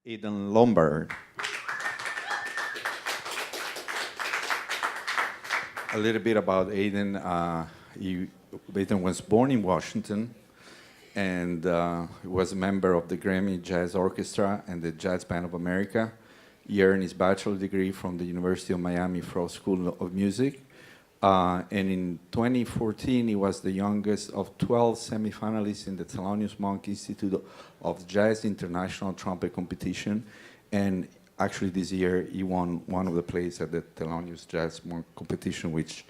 Aidan Lombard. A little bit about Aidan. Aidan was born in Washington and he was a member of the Grammy Jazz Orchestra and the Jazz Band of America. He earned his bachelor's degree from the University of Miami Frost School of Music. And in 2014, he was the youngest of 12 semifinalists in the Thelonious Monk Institute of Jazz International Trumpet Competition. And actually this year, he won one of the plays at the Thelonious Jazz Monk Competition, which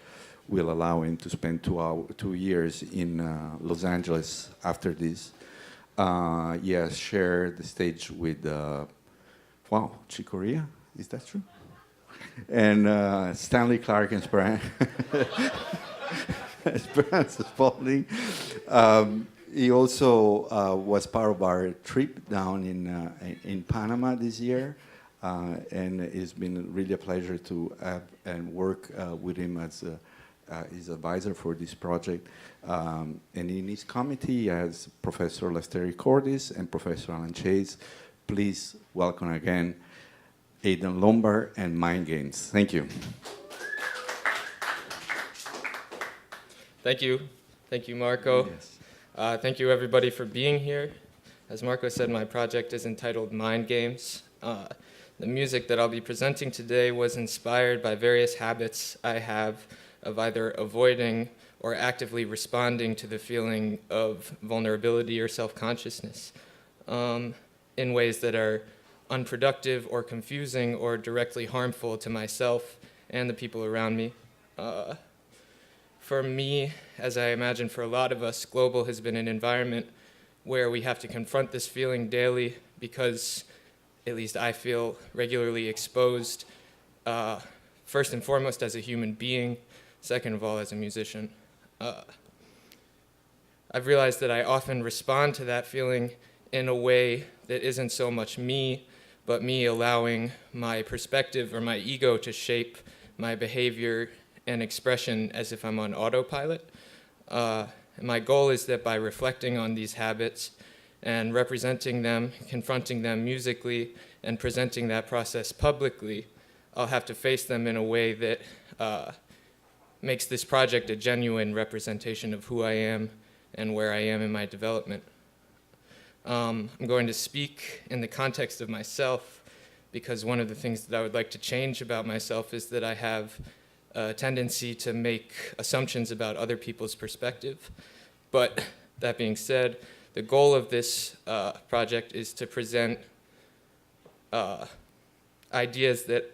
will allow him to spend 2 years in Los Angeles after this. He has shared the stage with, Chick Corea, is that true? And Stanley Clarke and Esperanza Spalding. He also was part of our trip down in Panama this year, and it's been really a pleasure to have and work with him as his advisor for this project. And in his committee, he has Professor Lesteri Cordis and Professor Alan Chase. Please welcome again Aidan Lombard and Mind Games. Thank you. Thank you. Thank you, Marco. Yes. Thank you, everybody, for being here. As Marco said, my project is entitled Mind Games. The music that I'll be presenting today was inspired by various habits I have of either avoiding or actively responding to the feeling of vulnerability or self-consciousness in ways that are unproductive or confusing or directly harmful to myself and the people around me. For me, as I imagine for a lot of us, global has been an environment where we have to confront this feeling daily because, at least I feel, regularly exposed, first and foremost as a human being, second of all as a musician. I've realized that I often respond to that feeling in a way that isn't so much me, but me allowing my perspective or my ego to shape my behavior and expression as if I'm on autopilot. And my goal is that by reflecting on these habits and representing them, confronting them musically, and presenting that process publicly, I'll have to face them in a way that makes this project a genuine representation of who I am and where I am in my development. I'm going to speak in the context of myself because one of the things that I would like to change about myself is that I have a tendency to make assumptions about other people's perspective. But that being said, the goal of this project is to present ideas that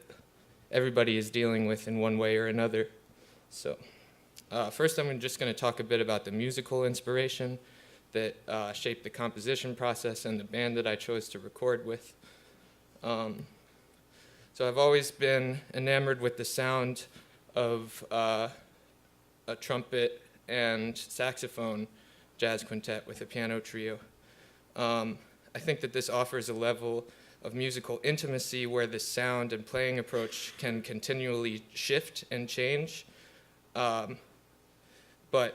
everybody is dealing with in one way or another. So first I'm just going to talk a bit about the musical inspiration that shaped the composition process and the band that I chose to record with. So I've always been enamored with the sound of a trumpet and saxophone jazz quintet with a piano trio. I think that this offers a level of musical intimacy where the sound and playing approach can continually shift and change. But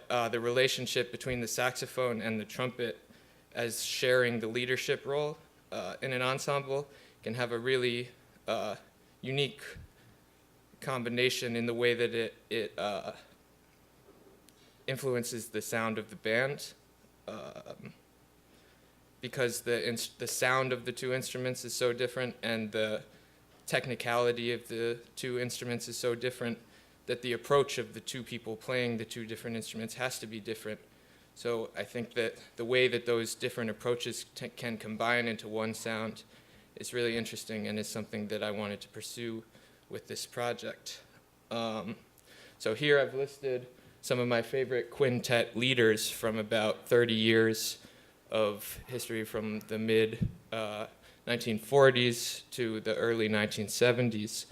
the relationship between the saxophone and the trumpet as sharing the leadership role in an ensemble can have a really unique combination in the way that it influences the sound of the band. Because the sound of the two instruments is so different and the technicality of the two instruments is so different that the approach of the two people playing the two different instruments has to be different. So I think that the way that those different approaches can combine into one sound is really interesting and is something that I wanted to pursue with this project. So here I've listed some of my favorite quintet leaders from about 30 years of history from the mid 1940s to the early 1970s.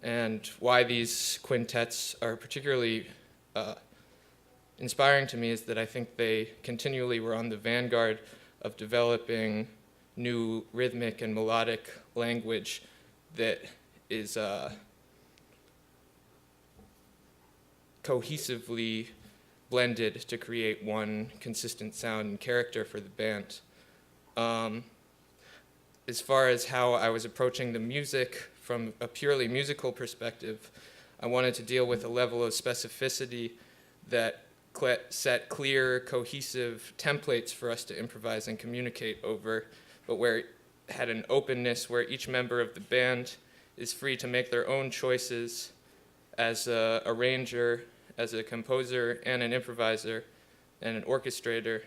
And why these quintets are particularly inspiring to me is that I think they continually were on the vanguard of developing new rhythmic and melodic language that is cohesively blended to create one consistent sound and character for the band. as far as how I was approaching the music from a purely musical perspective, I wanted to deal with a level of specificity that set clear, cohesive templates for us to improvise and communicate over, but where it had an openness where each member of the band is free to make their own choices as an arranger, as a composer, and an improviser, and an orchestrator,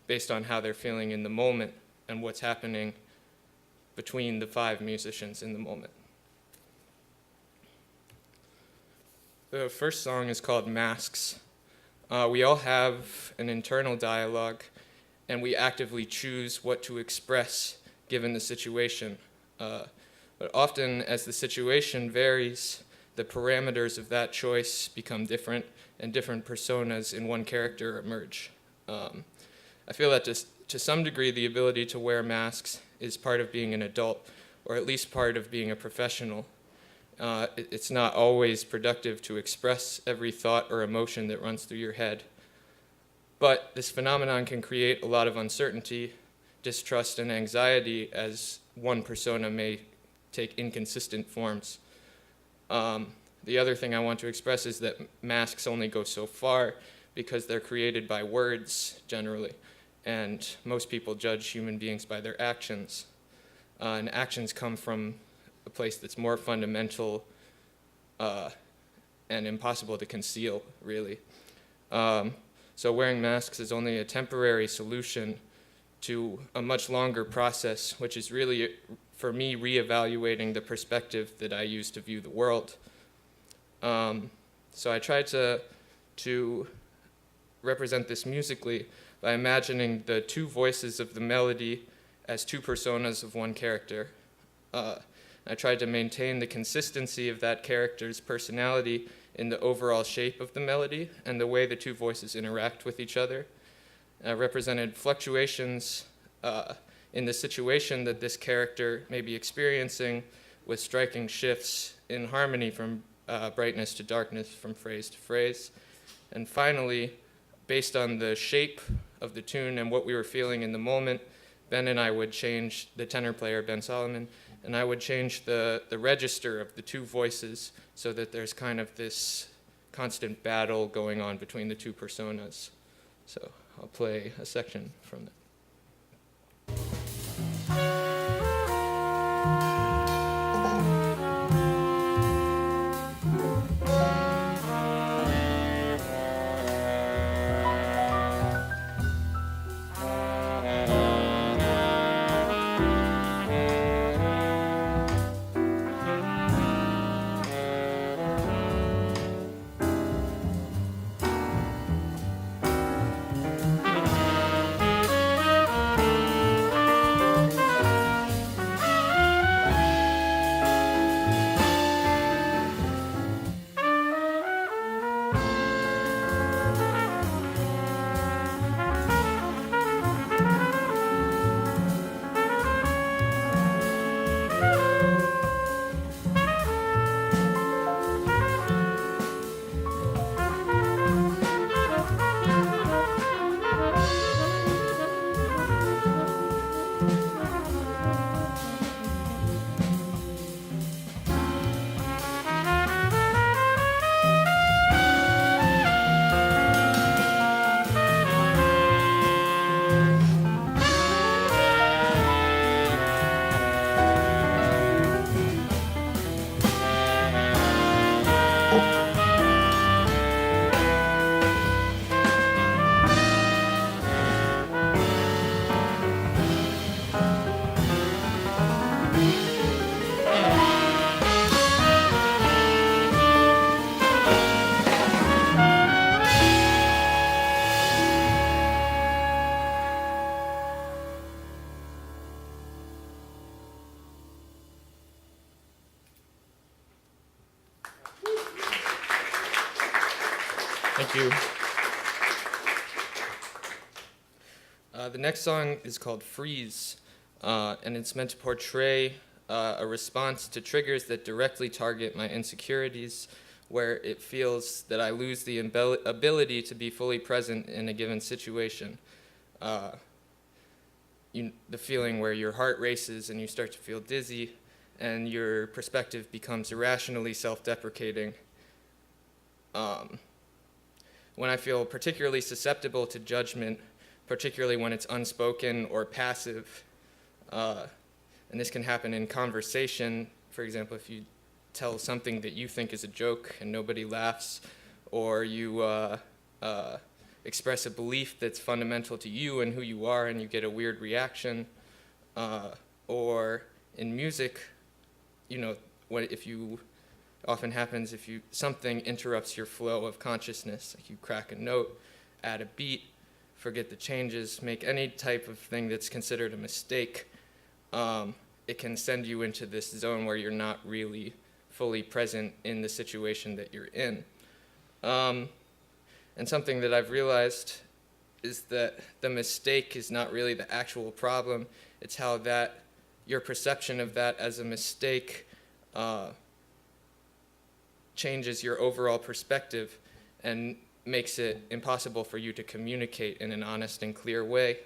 based on how they're feeling in the moment and what's happening between the 5 musicians in the moment. The first song is called Masks. We all have an internal dialogue, and we actively choose what to express given the situation. But often, as the situation varies, the parameters of that choice become different, and different personas in one character emerge. I feel that to some degree, the ability to wear masks is part of being an adult, or at least part of being a professional. It's not always productive to express every thought or emotion that runs through your head. But this phenomenon can create a lot of uncertainty, distrust, and anxiety as one persona may take inconsistent forms. The other thing I want to express is that masks only go so far because they're created by words generally, and most people judge human beings by their actions. And actions come from a place that's more fundamental and impossible to conceal, really. So wearing masks is only a temporary solution to a much longer process, which is really, for me, reevaluating the perspective that I use to view the world. So I tried to represent this musically by imagining the 2 voices of the melody as 2 personas of one character. I tried to maintain the consistency of that character's personality in the overall shape of the melody and the way the 2 voices interact with each other. I represented fluctuations in the situation that this character may be experiencing, with striking shifts in harmony from brightness to darkness, from phrase to phrase. And finally, based on the shape of the tune and what we were feeling in the moment, Ben and I would change, the tenor player, Ben Solomon, and I would change the register of the 2 voices so that there's kind of this constant battle going on between the 2 personas. So I'll play a section from that. Thank you. The next song is called Freeze, and it's meant to portray a response to triggers that directly target my insecurities, where it feels that I lose the ability to be fully present in a given situation. the feeling where your heart races and you start to feel dizzy and your perspective becomes irrationally self-deprecating. When I feel particularly susceptible to judgment, particularly when it's unspoken or passive, and this can happen in conversation. For example, if you tell something that you think is a joke and nobody laughs, or you express a belief that's fundamental to you and who you are and you get a weird reaction, or in music, often happens if something interrupts your flow of consciousness, like you crack a note, add a beat, forget the changes, make any type of thing that's considered a mistake, it can send you into this zone where you're not really fully present in the situation that you're in. And something that I've realized is that the mistake is not really the actual problem. It's how your perception of that as a mistake changes your overall perspective and makes it impossible for you to communicate in an honest and clear way.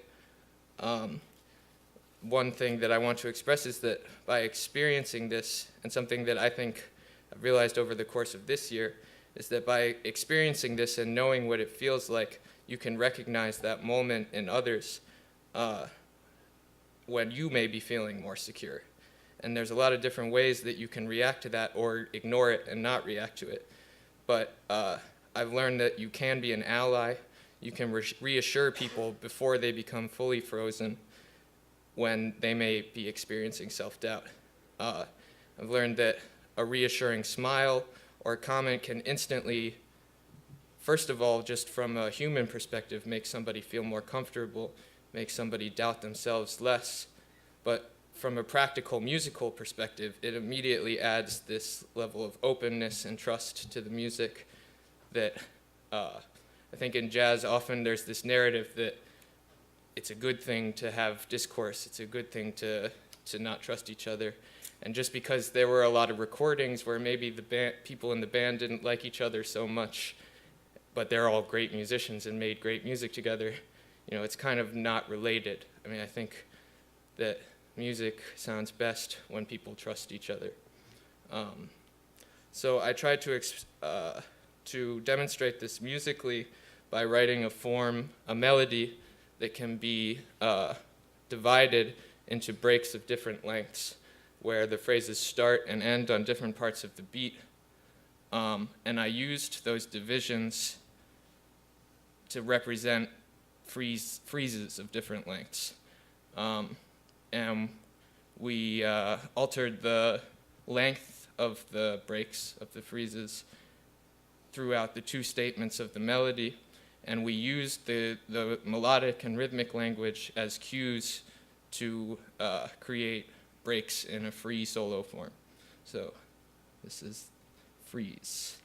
One thing that I want to express is that by experiencing this, and something that I think I've realized over the course of this year, is that by experiencing this and knowing what it feels like, you can recognize that moment in others when you may be feeling more secure. And there's a lot of different ways that you can react to that or ignore it and not react to it. But I've learned that you can be an ally. You can reassure people before they become fully frozen when they may be experiencing self-doubt. I've learned that a reassuring smile or comment can instantly, first of all, just from a human perspective, make somebody feel more comfortable, make somebody doubt themselves less. But from a practical musical perspective, it immediately adds this level of openness and trust to the music that I think in jazz often there's this narrative that it's a good thing to have discourse, it's a good thing to not trust each other. And just because there were a lot of recordings where maybe the people in the band didn't like each other so much, but they're all great musicians and made great music together, it's kind of not related. I mean, I think that music sounds best when people trust each other. So I tried to demonstrate this musically by writing a melody that can be divided into breaks of different lengths, where the phrases start and end on different parts of the beat. And I used those divisions to represent freezes of different lengths. And we altered the length of the breaks of the freezes throughout the two statements of the melody, and we used the melodic and rhythmic language as cues to create breaks in a free solo form. So this is freeze.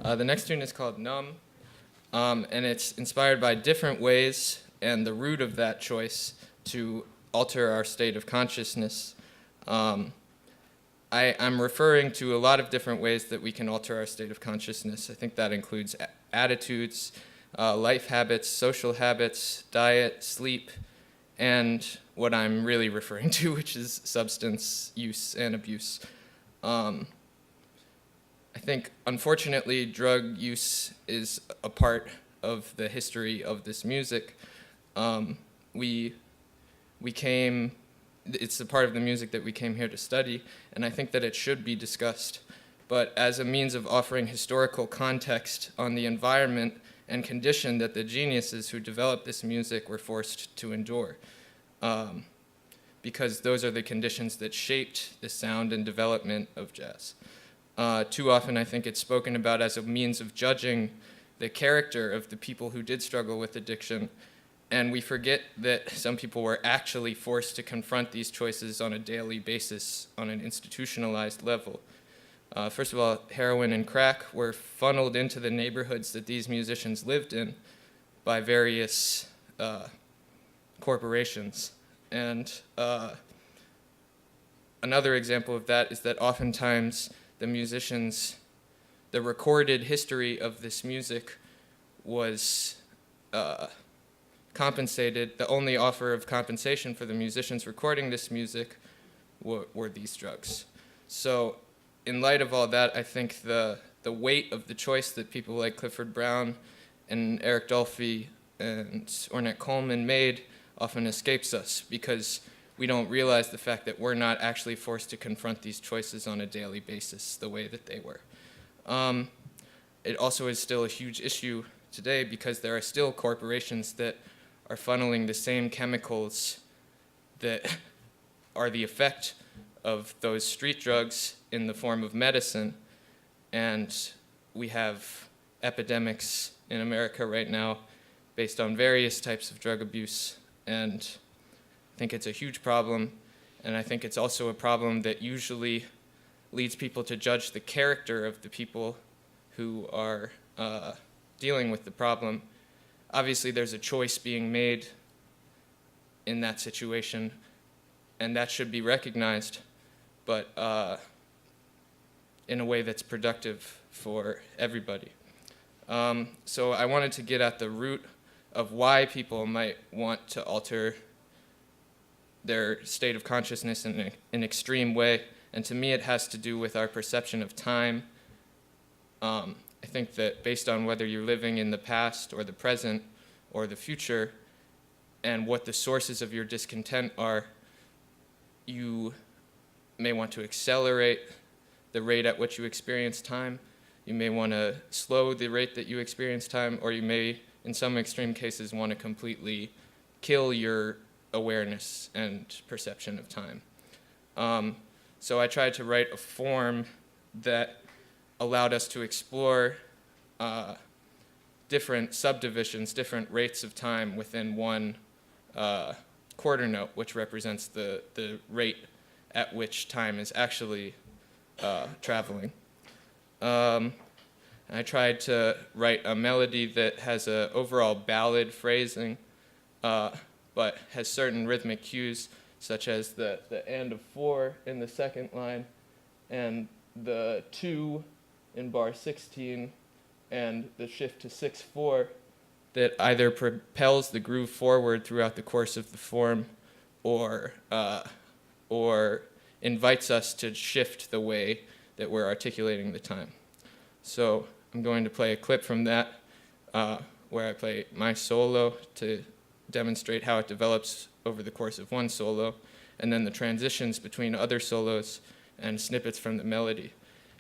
The next tune is called Numb, and it's inspired by different ways and the root of that choice to alter our state of consciousness. I'm referring to a lot of different ways that we can alter our state of consciousness. I think that includes attitudes, life habits, social habits, diet, sleep, and what I'm really referring to, which is substance use and abuse. I think, unfortunately, drug use is a part of the history of this music. It's a part of the music that we came here to study, and I think that it should be discussed. But as a means of offering historical context on the environment and condition that the geniuses who developed this music were forced to endure. Because those are the conditions that shaped the sound and development of jazz. Too often I think it's spoken about as a means of judging the character of the people who did struggle with addiction, and we forget that some people were actually forced to confront these choices on a daily basis on an institutionalized level. First of all, heroin and crack were funneled into the neighborhoods that these musicians lived in by various corporations. And another example of that is that oftentimes the recorded history of this music was compensated. The only offer of compensation for the musicians recording this music were these drugs. So in light of all that, I think the weight of the choice that people like Clifford Brown and Eric Dolphy and Ornette Coleman made often escapes us because we don't realize the fact that we're not actually forced to confront these choices on a daily basis the way that they were. It also is still a huge issue today because there are still corporations that are funneling the same chemicals that are the effect of those street drugs in the form of medicine. And we have epidemics in America right now based on various types of drug abuse. And I think it's a huge problem. And I think it's also a problem that usually leads people to judge the character of the people who are dealing with the problem. Obviously, there's a choice being made in that situation, and that should be recognized, but in a way that's productive for everybody. So I wanted to get at the root of why people might want to alter their state of consciousness in an extreme way, and to me it has to do with our perception of time. I think that based on whether you're living in the past or the present or the future and what the sources of your discontent are, you may want to accelerate the rate at which you experience time. You may want to slow the rate that you experience time, or you may, in some extreme cases, want to completely kill your awareness and perception of time. So I tried to write a form that allowed us to explore different subdivisions, different rates of time within one quarter note, which represents the rate at which time is actually traveling. I tried to write a melody that has an overall ballad phrasing, but has certain rhythmic cues, such as the and of 4 in the second line, and the 2 in bar 16, and the shift to 6/4 that either propels the groove forward throughout the course of the form, or invites us to shift the way that we're articulating the time. So I'm going to play a clip from that, where I play my solo to demonstrate how it develops over the course of one solo, and then the transitions between other solos and snippets from the melody.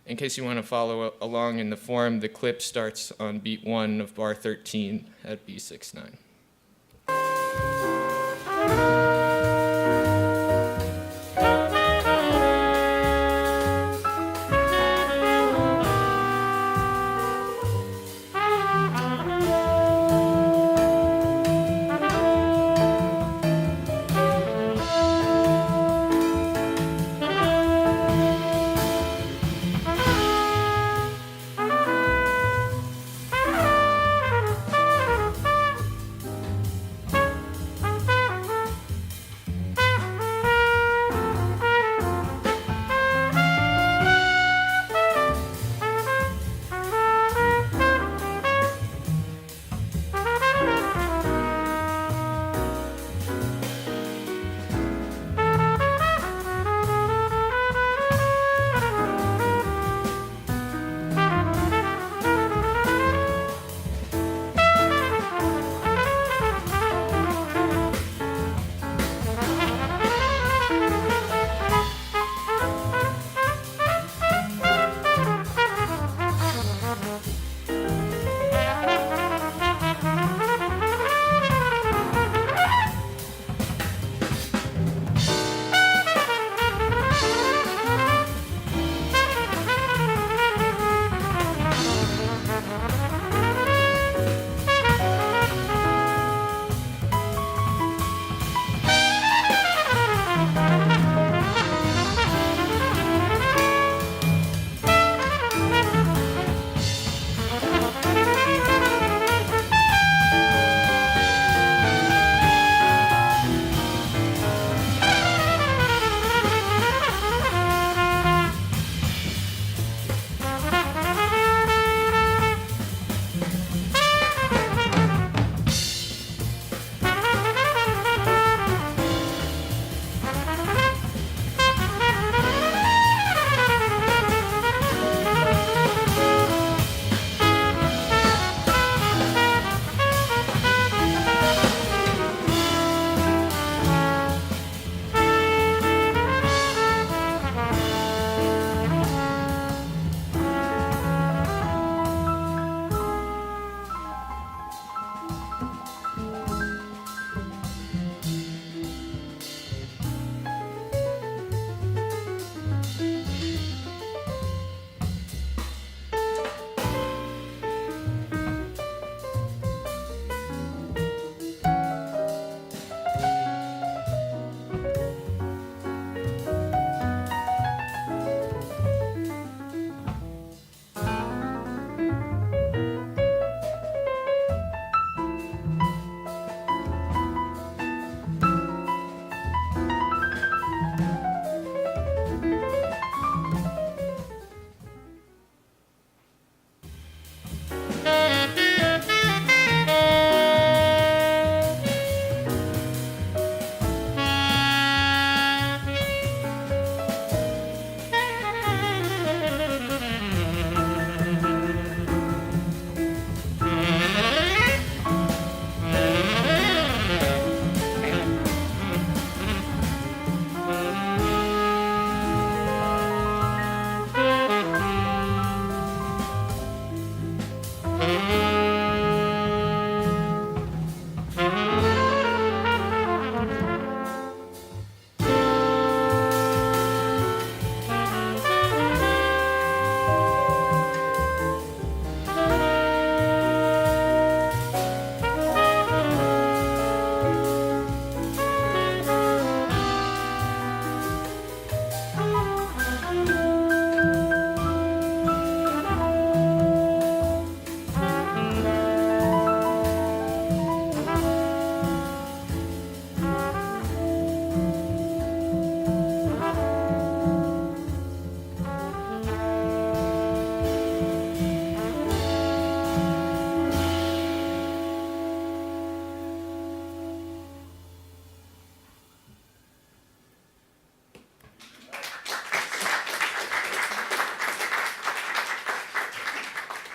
In case you want to follow along in the form, the clip starts on beat 1 of bar 13 at B6/9.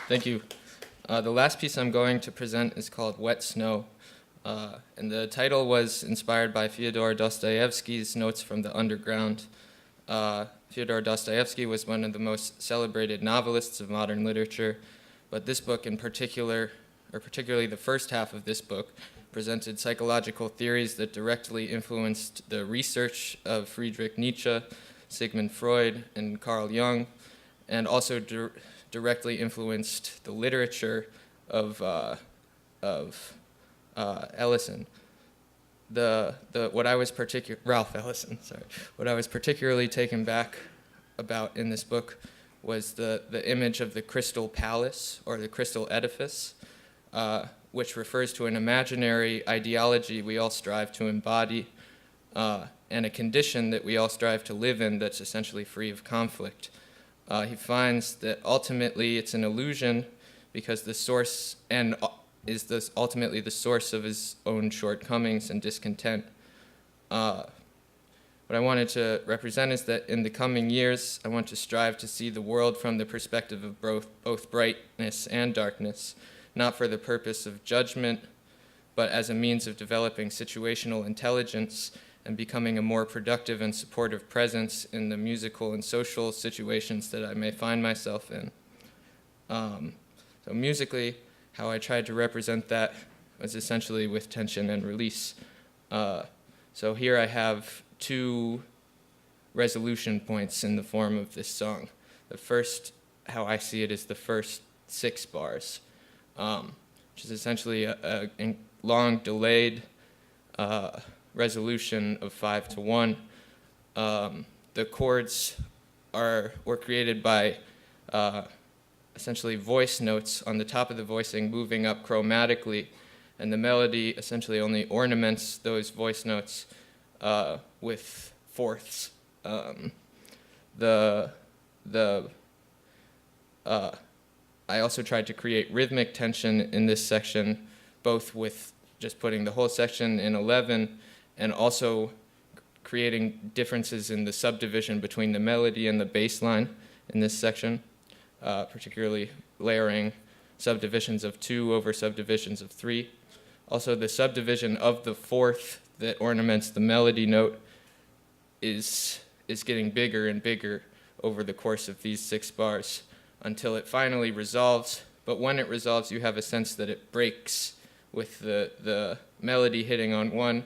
Thank you. The last piece I'm going to present is called Wet Snow, and the title was inspired by Fyodor Dostoevsky's Notes from the Underground. Fyodor Dostoevsky was one of the most celebrated novelists of modern literature, but this book in particular, or particularly the first half of this book, presented psychological theories that directly influenced the research of Friedrich Nietzsche, Sigmund Freud, and Carl Jung, and also directly influenced the literature of Ellison. Ralph Ellison. Sorry. What I was particularly taken back about in this book was the image of the crystal palace or the crystal edifice, which refers to an imaginary ideology we all strive to embody, and a condition that we all strive to live in that's essentially free of conflict. He finds that ultimately it's an illusion because the source is ultimately the source of his own shortcomings and discontent. What I wanted to represent is that in the coming years, I want to strive to see the world from the perspective of both brightness and darkness, not for the purpose of judgment, but as a means of developing situational intelligence and becoming a more productive and supportive presence in the musical and social situations that I may find myself in. So musically, how I tried to represent that was essentially with tension and release. So here I have 2 resolution points in the form of this song. The first, how I see it, is the first 6 bars, which is essentially a long delayed resolution of 5-1. The chords were created by essentially voice notes on the top of the voicing moving up chromatically, and the melody essentially only ornaments those voice notes with fourths. I also tried to create rhythmic tension in this section, both with just putting the whole section in 11 and also creating differences in the subdivision between the melody and the bass line in this section, particularly layering subdivisions of 2 over subdivisions of 3. Also, the subdivision of the fourth that ornaments the melody note is getting bigger and bigger over the course of these 6 bars until it finally resolves. But when it resolves, you have a sense that it breaks with the melody hitting on 1,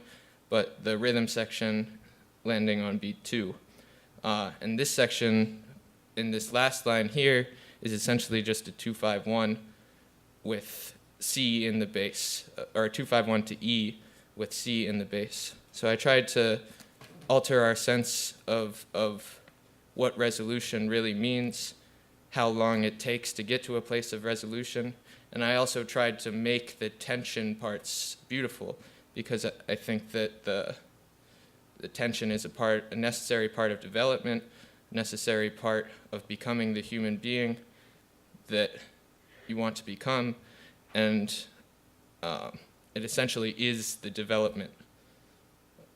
but the rhythm section landing on beat 2. And this section, in this last line here, is essentially just a 2-5-1 with C in the bass, or a 2-5-1 to E with C in the bass. So I tried to alter our sense of what resolution really means, how long it takes to get to a place of resolution, and I also tried to make the tension parts beautiful, because I think that the tension is a necessary part of development, necessary part of becoming the human being that you want to become, and it essentially is the development.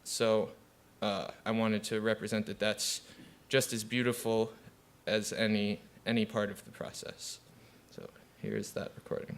So I wanted to represent that that's just as beautiful as any part of the process. So here's that recording.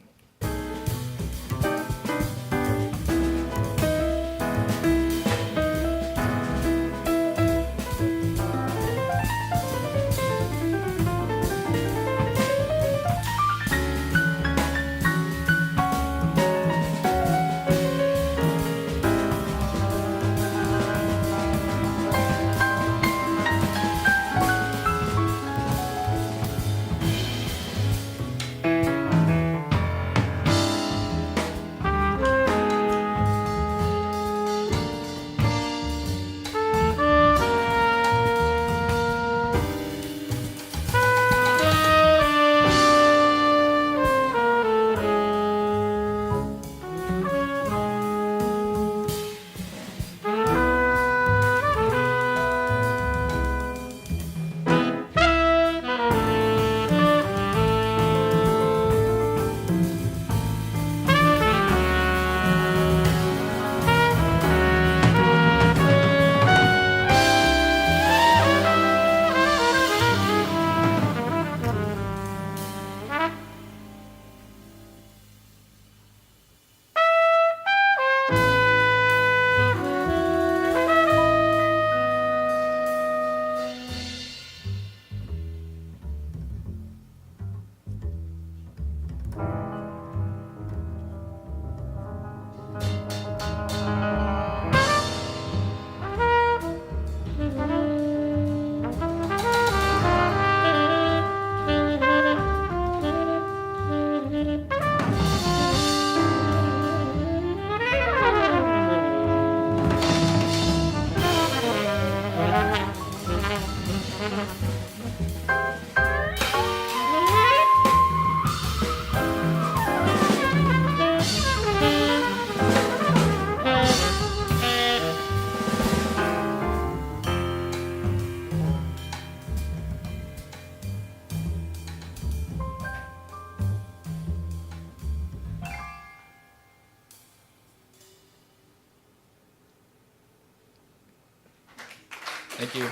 Thank you.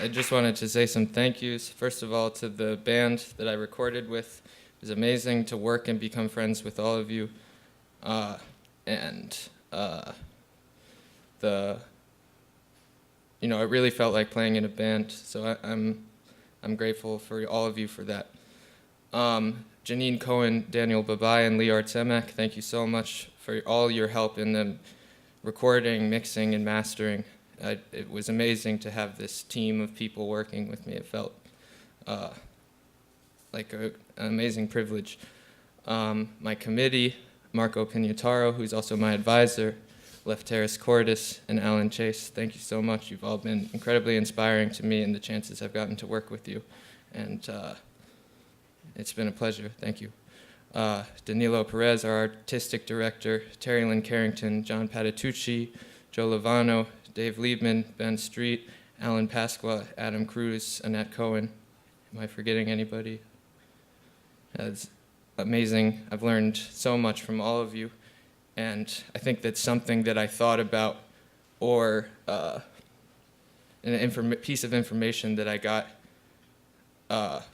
I just wanted to say some thank yous. First of all, to the band that I recorded with. It was amazing to work and become friends with all of you. It really felt like playing in a band, so I'm grateful for all of you for that. Janine Cohen, Daniel Babai, and Lee Artsemak, thank you so much for all your help in the recording, mixing, and mastering. It was amazing to have this team of people working with me. It felt like an amazing privilege. My committee, Marco Pignataro, who's also my advisor, Lefteris Cordis, and Alan Chase, thank you so much. You've all been incredibly inspiring to me and the chances I've gotten to work with you. And it's been a pleasure. Thank you. Danilo Perez, our artistic director, Terry Lynn Carrington, John Patitucci, Joe Lovano, Dave Liebman, Ben Street, Alan Pasqua, Adam Cruz, Annette Cohen. Am I forgetting anybody? It's amazing. I've learned so much from all of you. And I think that's something that I thought about, or piece of information that I got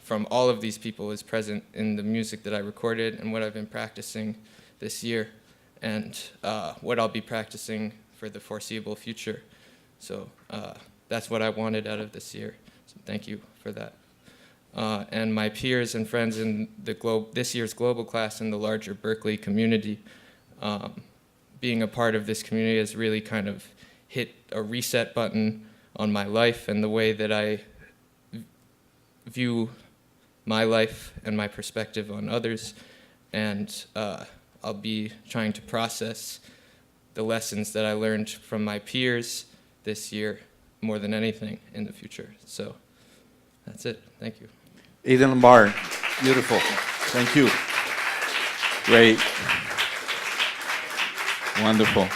from all of these people is present in the music that I recorded and what I've been practicing this year, and what I'll be practicing for the foreseeable future. So that's what I wanted out of this year. So thank you for that. And my peers and friends in this year's global class in the larger Berkeley community, being a part of this community has really kind of hit a reset button on my life and the way that I view my life and my perspective on others. And I'll be trying to process the lessons that I learned from my peers this year more than anything in the future. So that's it. Thank you. Aidan Lombard, beautiful. Thank you. Great. Wonderful.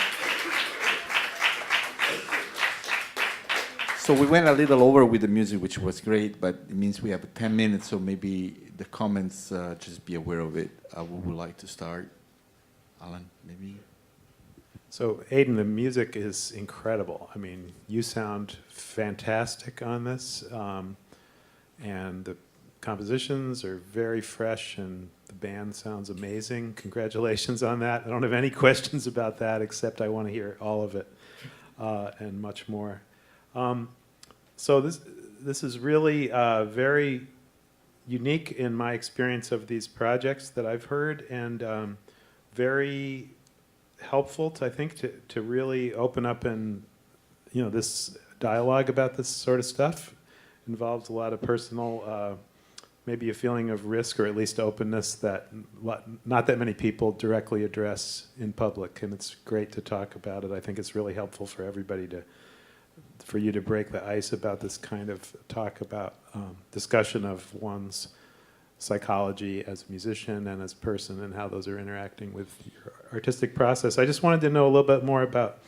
So we went a little over with the music, which was great, but it means we have 10 minutes, so maybe the comments, just be aware of it. We would like to start. Alan, maybe? So, Aidan, the music is incredible. I mean, you sound fantastic on this, and the compositions are very fresh, and the band sounds amazing. Congratulations on that. I don't have any questions about that, except I want to hear all of it and much more. So this is really very unique in my experience of these projects that I've heard, and very helpful, I think, to really open up and, this dialogue about this sort of stuff involves a lot of personal, maybe a feeling of risk or at least openness that not that many people directly address in public, and it's great to talk about it. I think it's really helpful for everybody for you to break the ice about this kind of talk about discussion of one's psychology as a musician and as a person and how those are interacting with your artistic process. I just wanted to know a little bit more about,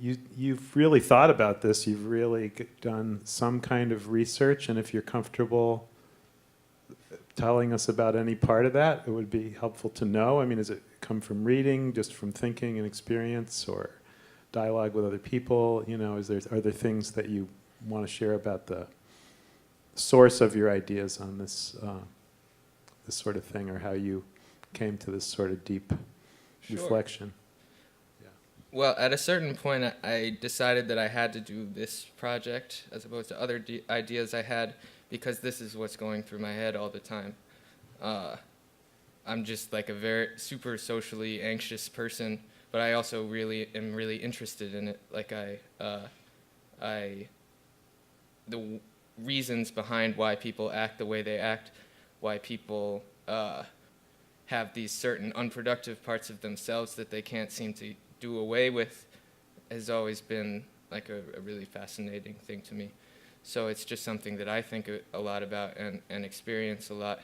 you've really thought about this, you've really done some kind of research, and if you're comfortable telling us about any part of that, it would be helpful to know. I mean, does it come from reading, just from thinking and experience, or dialogue with other people? Are there things that you want to share about the source of your ideas on this sort of thing, or how you came to this sort of deep reflection? Yeah. Well, at a certain point, I decided that I had to do this project as opposed to other ideas I had, because this is what's going through my head all the time. I'm just like a very super socially anxious person, but I also am really interested in it. Like the reasons behind why people act the way they act, why people have these certain unproductive parts of themselves that they can't seem to do away with, has always been like a really fascinating thing to me. So it's just something that I think a lot about and experience a lot.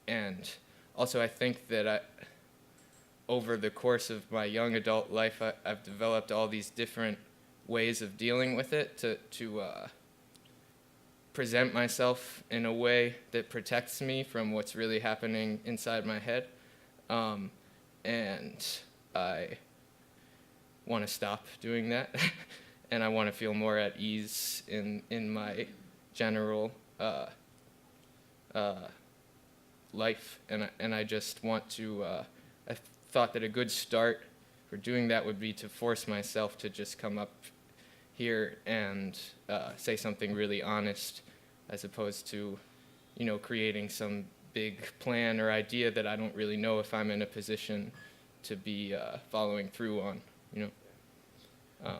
And also I think that over the course of my young adult life, I've developed all these different ways of dealing with it to present myself in a way that protects me from what's really happening inside my head. And I want to stop doing that, and I want to feel more at ease in my general life, and I just want to. I thought that a good start for doing that would be to force myself to just come up here and say something really honest, as opposed to, creating some big plan or idea that I don't really know if I'm in a position to be following through on.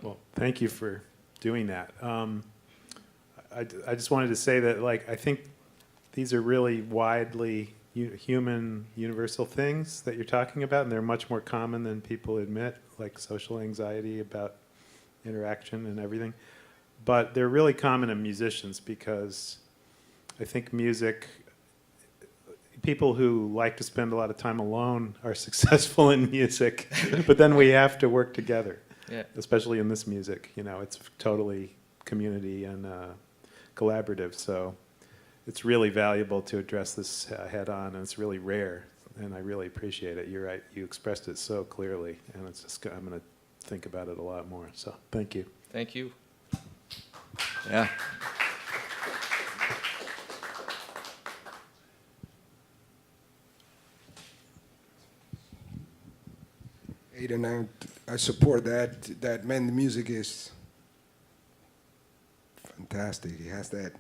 Well, thank you for doing that. I just wanted to say that, I think these are really widely human, universal things that you're talking about, and they're much more common than people admit, like social anxiety about interaction and everything. But they're really common in musicians, because I think people who like to spend a lot of time alone are successful in music, but then we have to work together. Yeah. Especially in this music, it's totally community and collaborative. So it's really valuable to address this head on, and it's really rare, and I really appreciate it. You're right, you expressed it so clearly, and I'm going to think about it a lot more. So thank you. Thank you. Yeah. Aidan, I support that man, the music is fantastic. It has that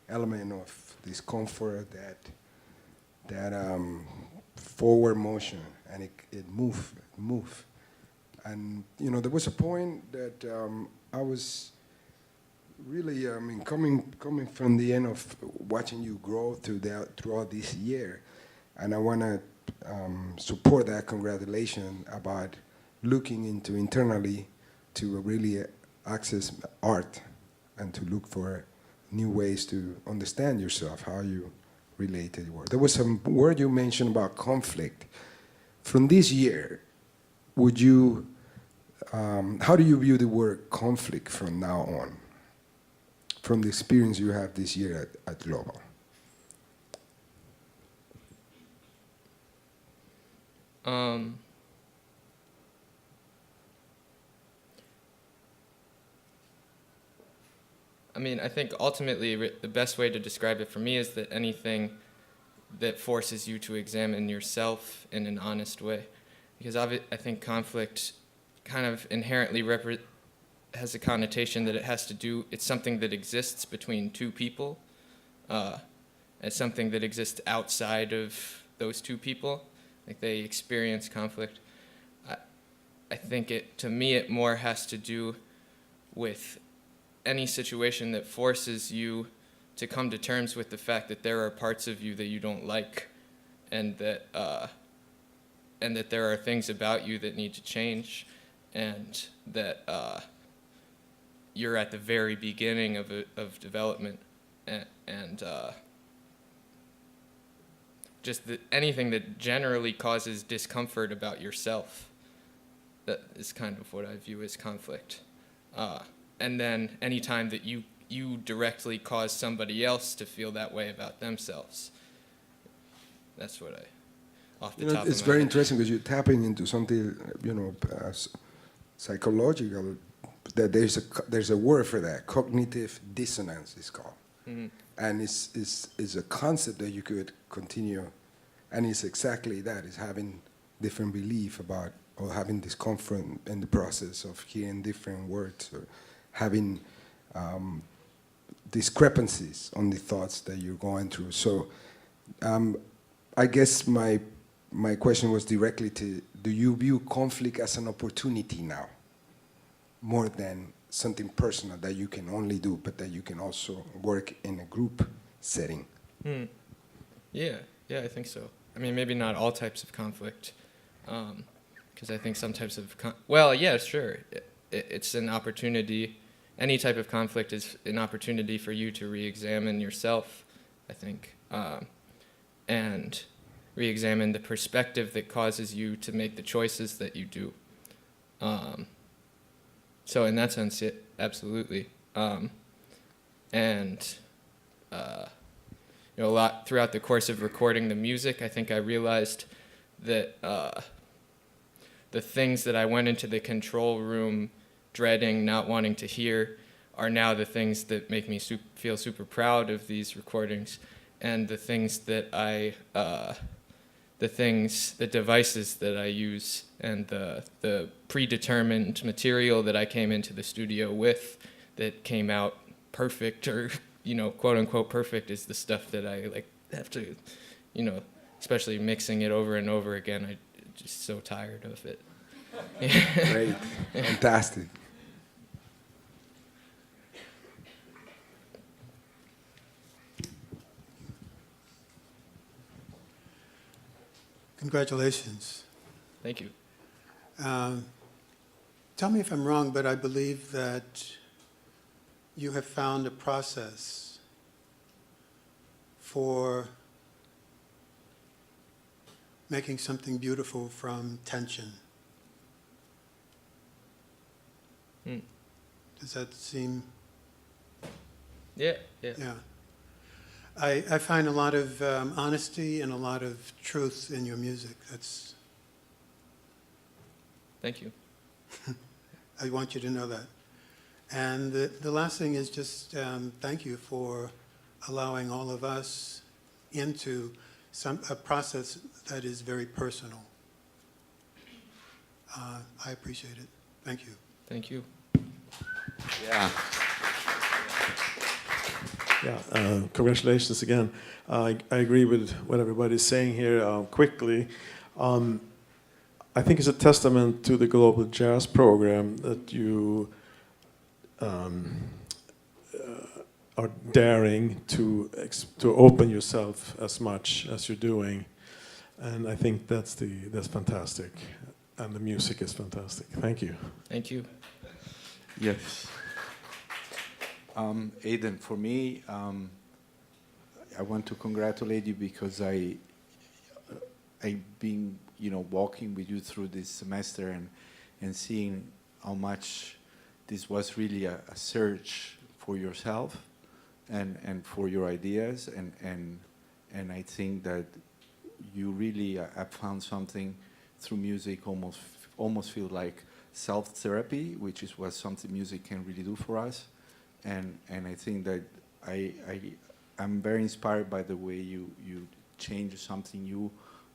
element of discomfort, that forward motion, and it move. And there was a point that I was really, coming from the end of watching you grow throughout this year, and I want to support that congratulation about looking into internally to really access art and to look for new ways to understand yourself, how you relate to the world. There was some word you mentioned about conflict. From this year, would you, how do you view the word conflict from now on, from the experience you have this year at Global? I think ultimately the best way to describe it for me is that anything that forces you to examine yourself in an honest way. Because I think conflict kind of inherently has a connotation that it's something that exists between two people. It's something that exists outside of those two people. Like, they experience conflict. I think to me it more has to do with any situation that forces you to come to terms with the fact that there are parts of you that you don't like, and that there are things about you that need to change, and that you're at the very beginning of development, and just anything that generally causes discomfort about yourself. That is kind of what I view as conflict. And then any time that you directly cause somebody else to feel that way about themselves. That's what off the top of my head. It's very interesting because you're tapping into something, psychological, that there's a word for that. Cognitive dissonance is called. Mm-hmm. And it's a concept that you could continue, and it's exactly that, is having different belief about, or having discomfort in the process of hearing different words, or having discrepancies on the thoughts that you're going through. So I guess my question was directly to, do you view conflict as an opportunity now, more than something personal that you can only do, but that you can also work in a group setting? Yeah, I think so. Maybe not all types of conflict, because I think some types of sure. It's an opportunity. Any type of conflict is an opportunity for you to re-examine yourself, I think, and re-examine the perspective that causes you to make the choices that you do. So in that sense, absolutely. And a lot throughout the course of recording the music, I think I realized that the things that I went into the control room dreading, not wanting to hear, are now the things that make me feel super proud of these recordings, and the things that the devices that I use, and the predetermined material that I came into the studio with that came out perfect, or, quote unquote perfect, is the stuff that I like have to, especially mixing it over and over again. I'm just so tired of it. Great, fantastic. Congratulations. Thank you. Tell me if I'm wrong, but I believe that you have found a process for making something beautiful from tension. Does that seem? Yeah. Yeah. I find a lot of honesty and a lot of truth in your music. Thank you. I want you to know that. And the last thing is just thank you for allowing all of us into a process that is very personal. I appreciate it. Thank you. Thank you. Yeah. Yeah, congratulations again. I agree with what everybody's saying here quickly. I think it's a testament to the Global Jazz Program that you are daring to open yourself as much as you're doing, and I think that's fantastic, and the music is fantastic. Thank you. Thank you. Yes. Aidan, for me, I want to congratulate you because I've been, walking with you through this semester and seeing how much this was really a search for yourself and for your ideas, and I think that you really have found something through music, almost feel like self-therapy, which is what something music can really do for us. And I think that I'm very inspired by the way you change something new,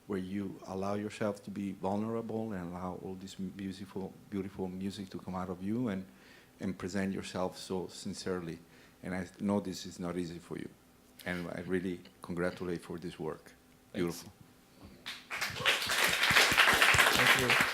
where you allow yourself to be vulnerable and allow all this beautiful music to come out of you and present yourself so sincerely. And I know this is not easy for you. And I really congratulate for this work. Thanks. Beautiful. Thank you.